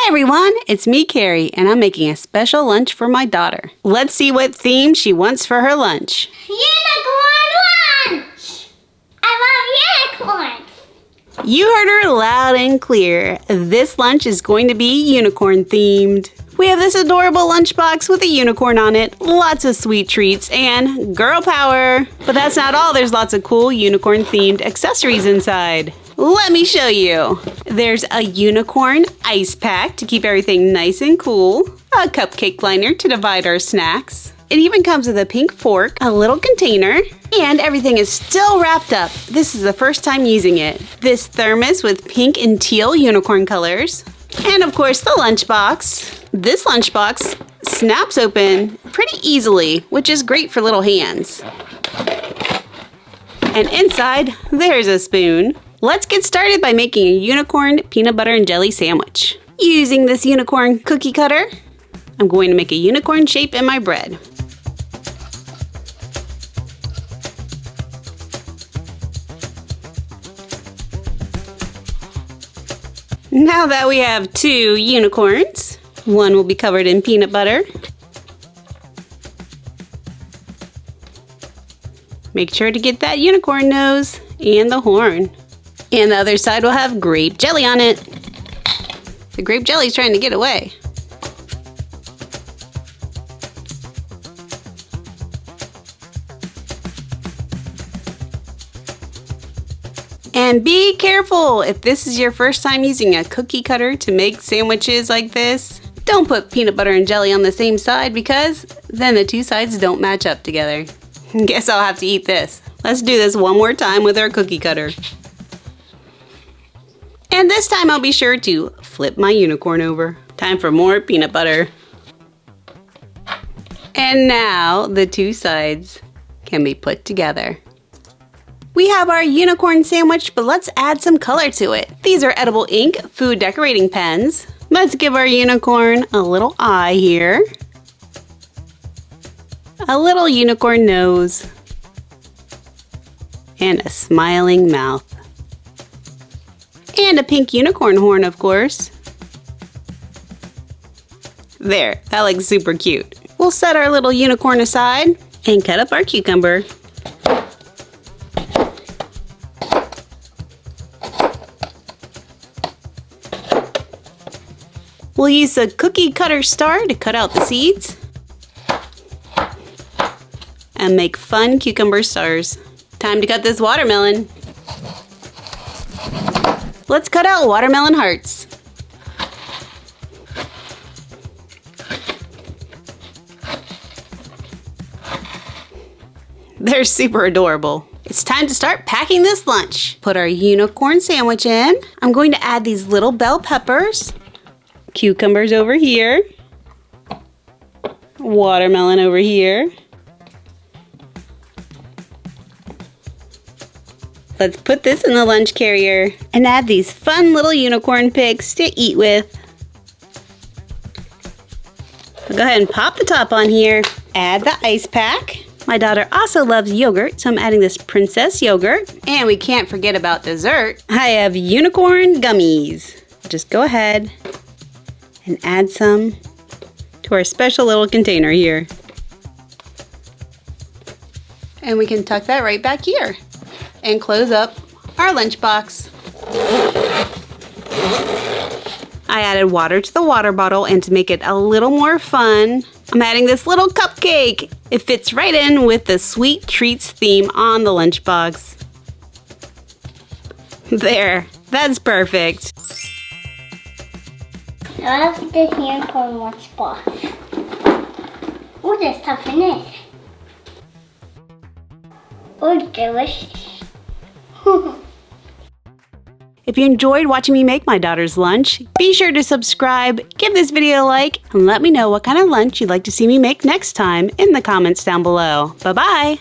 Hi everyone, it's me, Carrie, and I'm making a special lunch for my daughter. Let's see what theme she wants for her lunch. Unicorn lunch! I love unicorns! You heard her loud and clear. This lunch is going to be unicorn themed. We have this adorable lunchbox with a unicorn on it, lots of sweet treats, and girl power. But that's not all, there's lots of cool unicorn themed accessories inside. Let me show you. There's a unicorn ice pack to keep everything nice and cool, a cupcake liner to divide our snacks. It even comes with a pink fork, a little container, and everything is still wrapped up. This is the first time using it. This thermos with pink and teal unicorn colors. And of course the lunchbox. This lunchbox snaps open pretty easily, which is great for little hands. And inside, there's a spoon. Let's get started by making a unicorn peanut butter and jelly sandwich. Using this unicorn cookie cutter, I'm going to make a unicorn shape in my bread. Now that we have 2 unicorns, one will be covered in peanut butter. Make sure to get that unicorn nose and the horn. And the other side will have grape jelly on it. The grape jelly's trying to get away. And be careful! If this is your first time using a cookie cutter to make sandwiches like this, don't put peanut butter and jelly on the same side because then the 2 sides don't match up together. Guess I'll have to eat this. Let's do this one more time with our cookie cutter. And this time I'll be sure to flip my unicorn over. Time for more peanut butter. And now the 2 sides can be put together. We have our unicorn sandwich, but let's add some color to it. These are edible ink food decorating pens. Let's give our unicorn a little eye here. A little unicorn nose. And a smiling mouth. And a pink unicorn horn, of course. There, that looks super cute. We'll set our little unicorn aside and cut up our cucumber. We'll use a cookie cutter star to cut out the seeds and make fun cucumber stars. Time to cut this watermelon. Let's cut out watermelon hearts. They're super adorable. It's time to start packing this lunch. Put our unicorn sandwich in. I'm going to add these little bell peppers. Cucumbers over here. Watermelon over here. Let's put this in the lunch carrier and add these fun little unicorn pigs to eat with. I'll go ahead and pop the top on here. Add the ice pack. My daughter also loves yogurt, so I'm adding this princess yogurt. And we can't forget about dessert. I have unicorn gummies. Just go ahead and add some to our special little container here. And we can tuck that right back here and close up our lunchbox. I added water to the water bottle, and to make it a little more fun, I'm adding this little cupcake. It fits right in with the sweet treats theme on the lunchbox. There, that's perfect. I love this unicorn lunchbox. Oh, there's stuff in it. Oh, delicious. If you enjoyed watching me make my daughter's lunch, be sure to subscribe, give this video a like, and let me know what kind of lunch you'd like to see me make next time in the comments down below. Bye-bye!